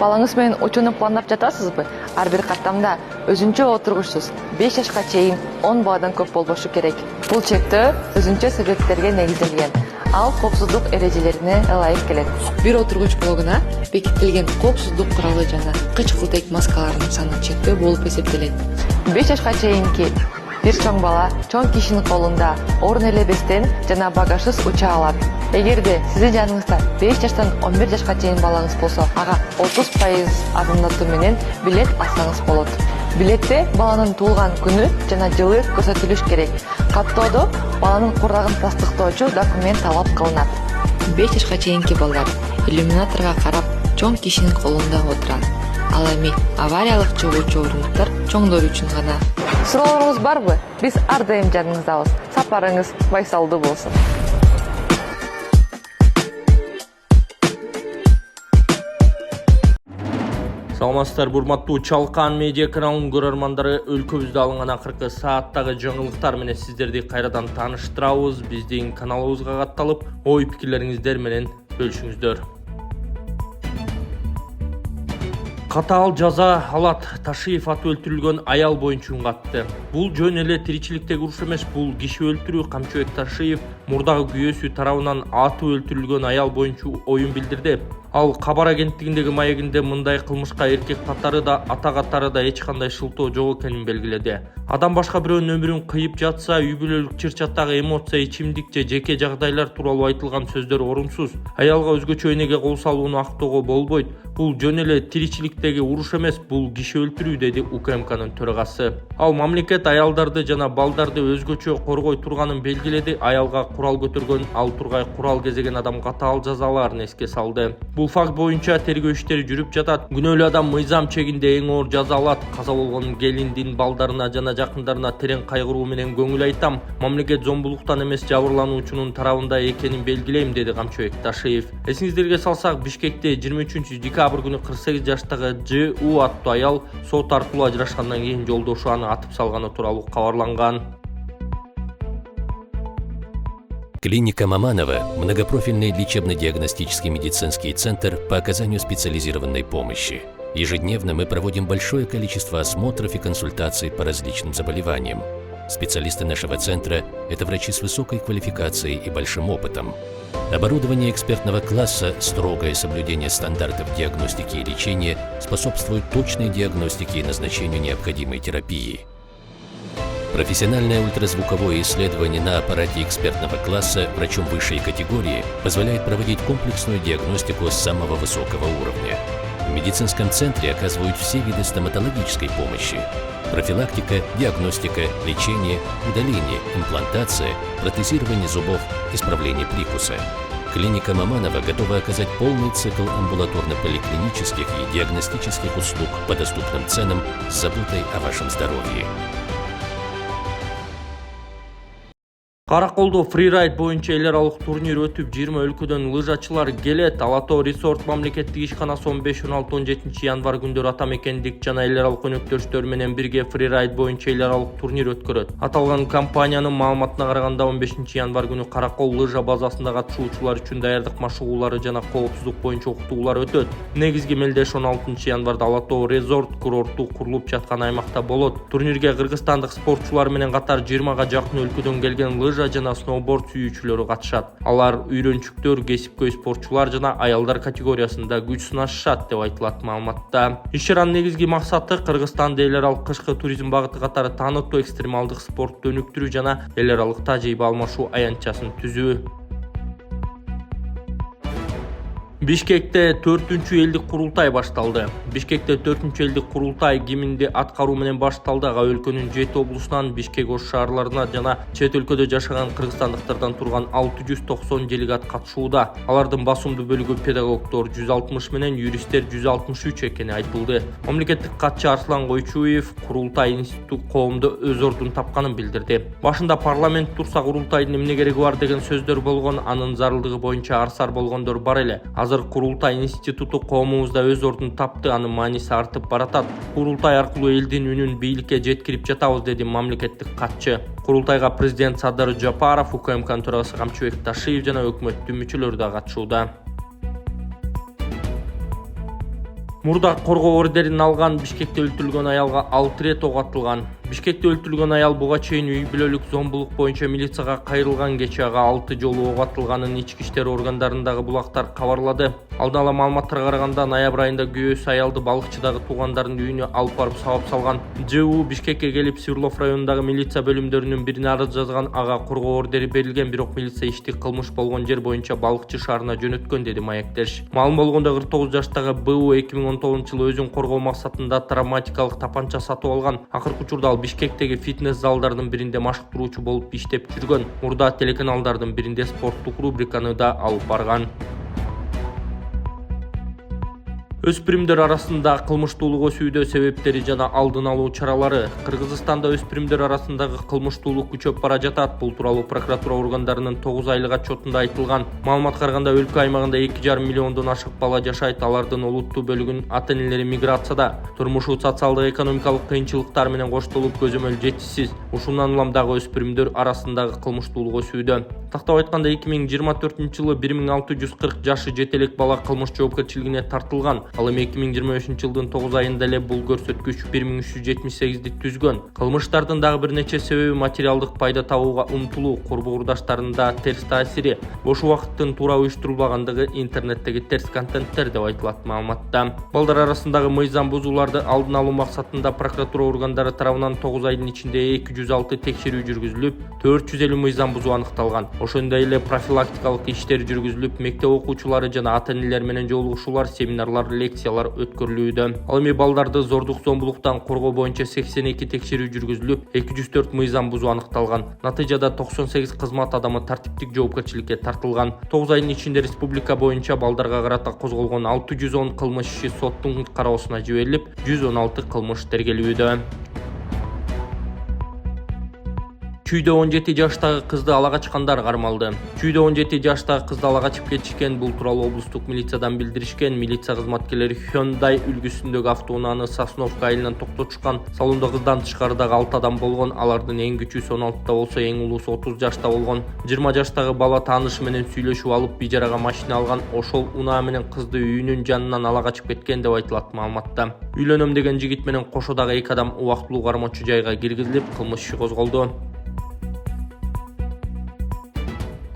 Балаңыз менен учууну пландап жатасызбы? Ар бир каттамда өзүнчө отургучсуз 5 жашка чейин 10 баладан көп болбошу керек. Бул чектөө өзүнчө себептерге негизделген. Ал коопсуздук эрежелерине ылайык келет. Бир отургуч блогуна бекитилген коопсуздук куралы жана кычкылтек маскалардын саны чектөө болуп эсептелет. 5 жашка чейинки бир чоң бала чоң кишинин колунда орун элебестен жана багажсыз уча алат. Эгерде сиздин жаныңызда 5 жаштан 11 жашка чейин балаңыз болсо, ага 30% азаматтуу менен билет алсаңыз болот. Билетте баланын туулган күнү жана жылы көрсөтүлүш керек. Каттоодо баланын курдагын тастыктоочу документ талап кылынат. 5 жашка чейинки балдар иллюминаторго карап чоң кишинин колунда отурат. Ал эми авариялык чыгуучу орундуктар чоңдор үчүн гана. Суроолоруңуз барбы? Биз ар дайым жаныңыздабыз. Сапарыңыз байсалдуу болсун. Саламатсыздар, урматтуу Чалкан медиа каналынын көрөрмандары, өлкөбүздө алынган акыркы сааттагы жаңылыктар менен сиздерди кайрадан тааныштырабыз. Биздин каналыбызга катталып, ой пикирлериңиздер менен бөлүшүңүздөр. Катаал жаза алат. Ташиев аты өлтүрүлгөн аял боюнча үн катты. Бул жөн эле тиричиликтеги уруш эмес, бул киши өлтүрүү. Камчыбек Ташиев мурдагы күйөөсү тарабынан аты өлтүрүлгөн аял боюнча оюн билдирди. Ал кабар агенттигиндеги маегинде мындай кылмышка эркек катары да, ата катары да эч кандай шылтоо жок экенин белгиледи. Адам башка бирөөнүн өмүрүн кыйып жатса, үй бүлөлүк чыр-чаттагы эмоция, ичимдик же жеке жагдайлар тууралуу айтылган сөздөр орунсуз. Аялга өзгөчө энеге кол салууну актоого болбойт. Бул жөн эле тиричиликтеги уруш эмес, бул киши өлтүрүү, деди УКМКнын төрагасы. Ал мамлекет аялдарды жана балдарды өзгөчө коргой турганын белгиледи. Аялга курал көтөргөн, ал тургай курал кезеген адам катаал жазаларын эске салды. Бул факт боюнча тергөө иштери жүрүп жатат. Күнөөлүү адам мыйзам чегинде эң оор жаза алат. Каза болгон келиндин балдарына жана жакындарына терең кайгыруу менен көңүл айтам. Мамлекет зомбулуктан эмес, жабырлануучунун тарабында экенин белгилейм, деди Камчыбек Ташиев. Эсиңиздерге салсак, Бишкекте 23 декабрь күнү 48 жаштагы Ж.У. аттуу аял сот аркылуу ажырашкандан кийин жолдошу аны атып салганы тууралуу кабарланган. Клиника Маманова – многопрофильный лечебно-диагностический медицинский центр по оказанию специализированной помощи. Ежедневно мы проводим большое количество осмотров и консультаций по различным заболеваниям. Специалисты нашего центра – это врачи с высокой квалификацией и большим опытом. Оборудование экспертного класса, строгое соблюдение стандартов диагностики и лечения способствует точной диагностике и назначению необходимой терапии. Профессиональное ультразвуковое исследование на аппарате экспертного класса врачом высшей категории позволяет проводить комплексную диагностику самого высокого уровня. В медицинском центре оказывают все виды стоматологической помощи: профилактика, диагностика, лечение, удаление, имплантация, протезирование зубов, исправление прикуса. Клиника Маманова готова оказать полный цикл амбулаторно-поликлинических и диагностических услуг по доступным ценам с заботой о вашем здоровье. Караколдо фрирайд боюнча эл аралык турнир өтүп, 20 өлкөдөн лыжачылар келет. Алато Resort мамлекеттик ишканасы 15-16-17 январ күндөрү атамекендик жана эл аралык өнөктөштөр менен бирге фрирайд боюнча эл аралык турнир өткөрөт. Аталган компаниянын маалыматына караганда 15 январ күнү Каракол лыжа базасында катышуучулар үчүн даярдык машыгуулары жана коопсуздук боюнча окутуулар өтөт. Негизги мелдеш 16 январда Алато Resort курортту курулуп жаткан аймакта болот. Турнирге кыргызстандык спортчулар менен катар 20га жакын өлкөдөн келген лыжа жана сноуборд сүйүүчүлөрү катышат. Алар үйрөнчүктөр, кесипкөй спортчулар жана аялдар категориясында күч сынашышат деп айтылат маалыматта. Иш-чаранын негизги максаты Кыргызстанды эл аралык кышкы туризм багыты катары таанытуу, экстремалдык спортту өнүктүрүү жана эл аралык тажрыйба алмашуу аянтчасын түзүү. Бишкекте 4-чү элдик курултай башталды. Бишкекте 4-чү элдик курултай киминди аткаруу менен башталды. Ага өлкөнүн 7 облусунан, Бишкек ош шаарларына жана чет өлкөдө жашаган кыргызстандыктардан турган 690 делегат катышууда. Алардын басымдуу бөлүгү педагогдор 160 менен юристтер 163 экени айтылды. Мамлекеттик катчы Арслан Койчуев курултай институт коомдо өз ордун тапканын билдирди. Башында парламент турса курултайдын эмне кереги бар деген сөздөр болгон, анын зарылдыгы боюнча арсар болгондор бар эле. Курултай институту коомубузда өз ордун тапты, анын мааниси артып баратат. Курултай аркылуу элдин үнүн бийликке жеткирип жатабыз, деди мамлекеттик катчы. Курултайга президент Садыр Жапаров, УКМКнын төрагасы Камчыбек Ташиев жана өкмөттүн мүчөлөрү да катышууда. Мурда коргоо ордерин алган Бишкекте өлтүрүлгөн аялга 6 рет ок атылган. Бишкекте өлтүрүлгөн аял буга чейин үй бүлөлүк зомбулук боюнча милицияга кайрылган кечээ ага 6 жолу ок атылганын ички иштер органдарындагы булактар кабарлады. Алдын ала маалыматтарга караганда ноябрь айында күйөөсү аялды балыкчыдагы туугандарынын үйүнө алып барып сабап салган. ЖУ Бишкекке келип Свердлов районундагы милиция бөлүмдөрүнүн бирине арыз жазган. Ага коргоо ордери берилген, бирок милиция ишти кылмыш болгон жер боюнча балыкчы шаарына жөнөткөн, деди Маектеш. Маалым болгондо 49 жаштагы БУ 2019-жылы өзүн коргоо максатында травматикалык тапанча сатып алган. Акыркы учурда ал Бишкектеги фитнес залдардын биринде машыктыруучу болуп иштеп жүргөн. Мурда телеканалдардын биринде спорттук рубриканы да алып барган. Өспүрүмдөр арасында кылмыштуулукка сүйдөө себептери жана алдын алуу чаралары. Кыргызстанда өспүрүмдөр арасындагы кылмыштуулук күчөп бара жатат. Бул тууралуу прокуратура органдарынын 9 айлык отчетунда айтылган. Маалыматка караганда өлкө аймагында 2,5 миллиондон ашык бала жашайт. Алардын олуттуу бөлүгүнүн ата-энелери миграцияда. Турмушу социалдык экономикалык кыйынчылыктар менен коштолуп көзөмөл жетишсиз. Ушундан улам дагы өспүрүмдөр арасындагы кылмыштуулукка сүйдөө. Тактап айтканда 2024-жылы 1640 жашы жете элек бала кылмыш жоопкерчилигине тартылган. Ал эми 2023-жылдын 9 айында эле бул көрсөткүч 1378ди түзгөн. Кылмыштардын дагы бир нече себеби материалдык пайда табууга умтулуу, курбу курдаштарында терс таасири, бош убакыттын туура уюштурулбагандыгы, интернеттеги терс контенттер деп айтылат маалыматта. Балдар арасындагы мыйзам бузууларды алдын алуу максатында прокуратура органдары тарабынан 9 айдын ичинде 206 текшерүү жүргүзүлүп, 450 мыйзам бузуу аныкталган. Ошондой эле профилактикалык иштер жүргүзүлүп, мектеп окуучулары жана ата-энелер менен жолугушуулар, семинарлар, лекциялар өткөрүлүүдө. Ал эми балдарды зордук зомбулуктан коргоо боюнча 82 текшерүү жүргүзүлүп, 204 мыйзам бузуу аныкталган. Натыйжада 98 кызмат адамы тартиптик жоопкерчиликке тартылган. 9 айдын ичинде республика боюнча балдарга карата козголгон 610 кылмыш иши соттун кароосуна жиберилип, 116 кылмыш тергелүүдө. Чүйдө 17 жаштагы кызды ала качкандар кармалды. Чүйдө 17 жаштагы кызды ала качып кетишкен. Бул тууралуу облустук милициядан билдиришкен. Милиция кызматкерлери Hyundai үлгүсүндөгү автоунааны Сосновка айылынан токтотушкан. Салондо кыздан тышкарыдагы 6 адам болгон. Алардын эң кичүүсү 16 болсо, эң улуусу 30 жашта болгон. 20 жаштагы бала таанышы менен сүйлөшүп алып, ижарага машина алган. Ошол унаа менен кызды үйүнүн жанынан ала качып кеткен деп айтылат маалыматта. Үйлөнөм деген жигит менен кошодагы 2 адам убактылуу кармоочу жайга киргизилип, кылмыш иши козголду.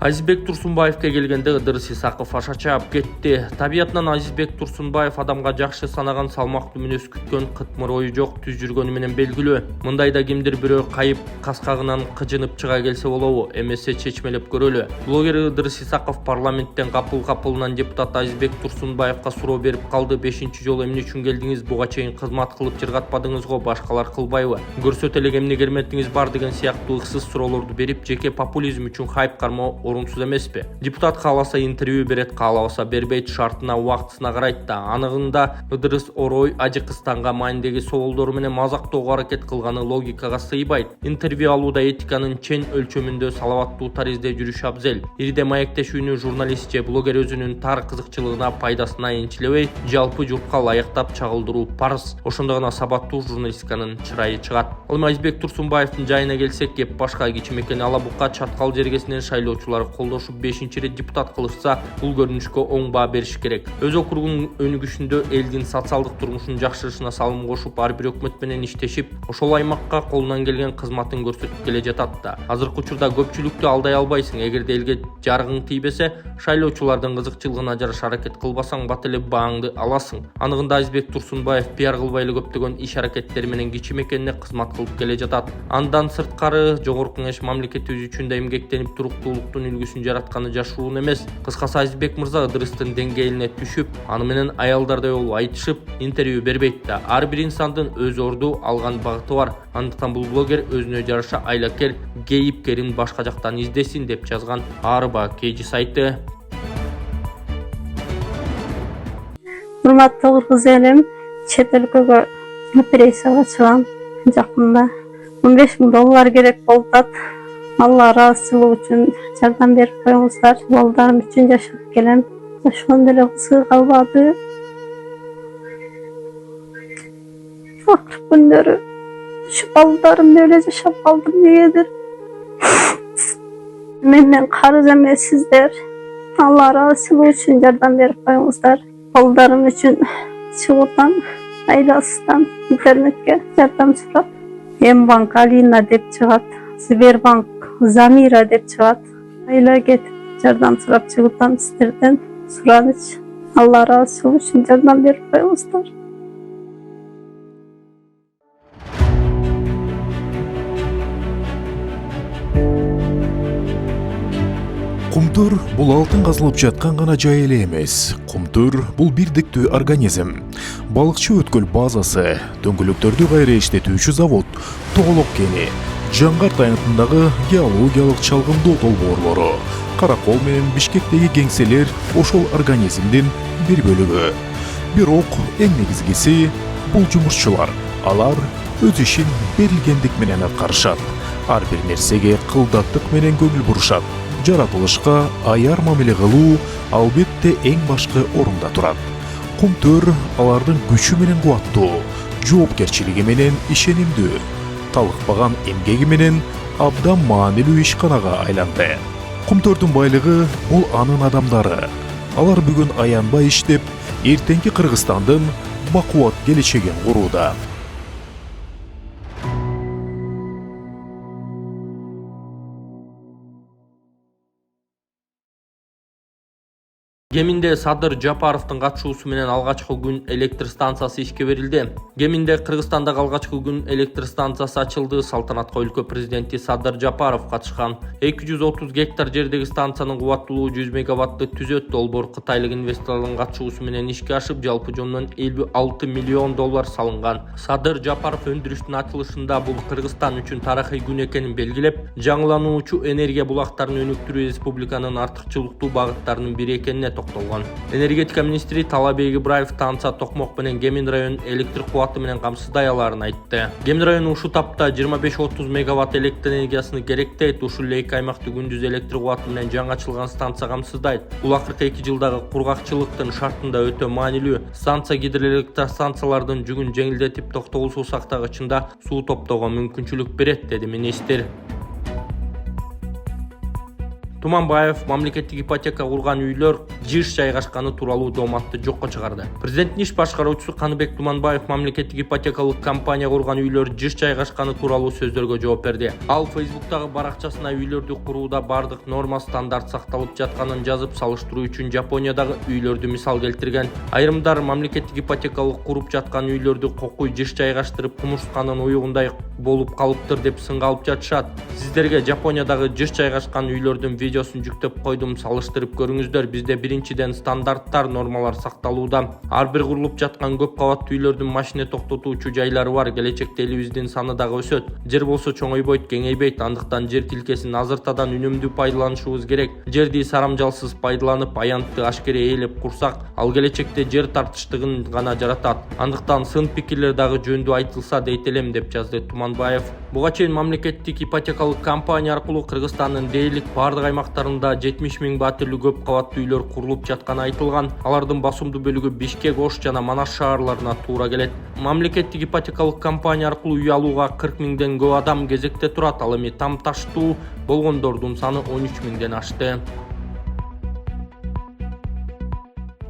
Азизбек Турсунбаевке келгенде Ыдырыс Исаков аша чаап кетти. Табиятынан Азизбек Турсунбаев адамга жакшы санаган, салмактуу мүнөз күткөн, кытмыр ою жок, түз жүргөнү менен белгилүү. Мындайда кимдир бирөө кайып каскагынан кыжынып чыга келсе болобу, эмесе чечмелеп көрөлү. Блогер Ыдырыс Исаков парламенттен капылынан депутат Азизбек Турсунбаевга суроо берип калды. 5-жолу эмне үчүн келдиңиз? Буга чейин кызмат кылып жыргатпадыңызго, башкалар кылбайбы? Көрсөт элек эмне керметиңиз бар деген сыяктуу ыксыз суроолорду берип, жеке популизм үчүн хайп кармоо орунсуз эмеспи? Депутат кааласа интервью берет, каалабаса бербейт, шартына, убактысына карайт да. Анығында Ыдырыс Орой Ажыкыстанга майындеги соолдору менен мазактоого аракет кылганы логикага сыйбайт. Интервью алууда этиканын чен өлчөмүндө салаваттуу таризде жүрүш абзел. Ириде маектешүүнү журналист же блогер өзүнүн тар кызыкчылыгына, пайдасына энчилебей, жалпы журтка ылайыктап чагылдыруу парыз. Ошондо гана сабаттуу журналистиканын чырайы чыгат. Ал эми Азизбек Турсунбаевдин жайына келсек, кеп башка кичимекен Ала Бука чаткал жергесинен шайлоочулар колдошуп 5-рет депутат кылышса, бул көрүнүшкө оң баа бериш керек. Өз округунун өнүгүшүндө элдин социалдык турмушунун жакшырышына салым кошуп, ар бир өкмөт менен иштешип, ошол аймакка колунан келген кызматын көрсөтүп келе жатат да. Азыркы учурда көпчүлүктү алдай албайсың. Эгерде элге жарыгың тийбесе, шайлоочулардын кызыкчылыгына жараша аракет кылбасаң, бат эле бааңды аласың. Анығында Азизбек Турсунбаев пиар кылбай эле көптөгөн иш аракеттери менен кичимекенине кызмат кылып келе жатат. Андан сырткары Жогорку Кеңеш мамлекетибиз үчүн да эмгектенип, туруктуулуктун үлгүсүн жаратканы жашыруун эмес. Кыскасы, Азизбек мырза Ыдырыстын деңгээлине түшүп, аны менен аялдардай болуп айтышып, интервью бербейт да. Ар бир инсандын өз орду алган багыты бар. Андыктан бул блогер өзүнө жараша айлакер, кейипкерин башка жактан издесин деп жазган Арба Кейжи сайты. Урматтуу кыргыз элим, чет өлкөгө операцияга чыгам. Жакында $15,000 керек болуп атат. Алла ыраазычылыгы үчүн жардам берип коюңуздар. Балдарым үчүн жашап келем. Ошондо эле кызыгы калбады. Акыркы күндөрү ушу балдарым эле жашап калдым дегендир. Менден карыз эмессиздер. Алла ыраазычылыгы үчүн жардам берип коюңуздар. Балдарым үчүн чыгуудан айласынан интернетке жардам сурап, Мбанк Алина деп чыгат, Сбербанк Замира деп чыгат. Айла кетип жардам сурап чыгуудан сиздерден сураныч. Алла разы болсун, жардам берип коюңуздар. Кумтур бул алтын казылып жаткан гана жай эле эмес. Кумтур бул бирдиктүү организм. Балыкчы өткөл базасы, дөңгөлөктөрдү кайра иштетүүчү завод, тоголок кени, Жаңгарт айнытындагы геологиялык чалгындоо долбоорлору, Каракол менен Бишкектеги кеңселер ошол организмдин бир бөлүгү. Бирок эң негизгиси бул жумушчулар. Алар өз ишин берилгендик менен аткарышат. Ар бир нерсеге кылдаттык менен көңүл бурушат. Жаратылышка аяр мамиле кылуу албетте эң башкы орунда турат. Кумтөр алардын күчү менен кубаттуу, жоопкерчилиги менен ишенимдүү, талыкпаган эмгеги менен абдан маанилүү ишканага айланды. Кумтөрдүн байлыгы бул анын адамдары. Алар бүгүн аянбай иштеп, эртеңки Кыргызстандын бакубат келечегин курууда. Geminde Садыр Жапаровдун катышуусу менен алгачкы күн электр станциясы ишке берилди. Geminde Кыргызстандагы алгачкы күн электр станциясы ачылды. Салтанатка өлкө президенти Садыр Жапаров катышкан. 230 гектар жердеги станциянын кубаттуулугу 100 мегаваттты түзөт. Долбоор кытайлык инвесторлордун катышуусу менен ишке ашып, жалпы жонунан 56 миллион доллар салынган. Садыр Жапаров өндүрүштүн ачылышында бул Кыргызстан үчүн тарыхый күн экенин белгилеп, жаңылануучу энергия булактарын өнүктүрүү республиканын артыкчылыктуу багыттарынын бири экенине токтолгон. Энергетика министри Талабек Ибраев станция токмок менен Кемин районун электр кубаты менен камсыздай аларын айтты. Кемин району ушул тапта 25-30 мегаватт электр энергиясыны керектейт. Ушул эле эки аймакты күндүз электр кубаты менен жаңы ачылган станция камсыздайт. Бул акыркы 2 жылдагы кургакчылыктын шартында өтө маанилүү. Станция гидроэлектростанциялардын жүгүн жеңилдетип, токтогул суу сактагычында суу топтоого мүмкүнчүлүк берет, деди министр. Туманбаев мамлекеттик ипотека курган үйлөр жыш жайгашканы тууралуу дооматты жокко чыгарды. Президенттин иш башкаруучусу Каныбек Туманбаев мамлекеттик ипотекалык компания курган үйлөр жыш жайгашканы тууралуу сөздөргө жооп берди. Ал Facebooktагы баракчасына үйлөрдү курууда бардык норма стандарт сакталып жатканын жазып, салыштыруу үчүн Жапониядагы үйлөрдү мисал келтирген. Айрымдар мамлекеттик ипотекалык куруп жаткан үйлөрдү кокуй жыш жайгаштырып, кумурсканын уюгундай болуп калыптыр деп сынга алып жатышат. Сиздерге Жапониядагы жыш жайгашкан үйлөрдүн видеосун жүктөп койдум, салыштырып көрүңүздөр. Бизде биринчиден стандарттар, нормалар сакталууда. Ар бир курулуп жаткан көп кабаттуу үйлөрдүн машина токтотуучу жайлары бар. Келечекте элибиздин саны дагы өсөт. Жер болсо чоңойбойт, кеңейбейт. Андыктан жер тилкесин азыртадан үнөмдүү пайдаланышыбыз керек. Жерди сарамжалсыз пайдаланып, аянтты ашкере ээлеп курсак, ал келечекте жер тартыштыгын гана жаратат. Андыктан сын пикирлер дагы жөндүү айтылса дейт элем, деп жазды Туманбаев. Буга чейин мамлекеттик ипотекалык компания аркылуу Кыргызстандын дээрлик бардык аймактарында 70 000 батирлүү көп кабаттуу үйлөр курулуп жатканы айтылган. Алардын басымдуу бөлүгү Бишкек, Ош жана Манас шаарларына туура келет. Мамлекеттик ипотекалык компания аркылуу үй алууга 40 000ден көп адам кезекте турат. Ал эми там таштуу болгондордун саны 13 000ден ашты.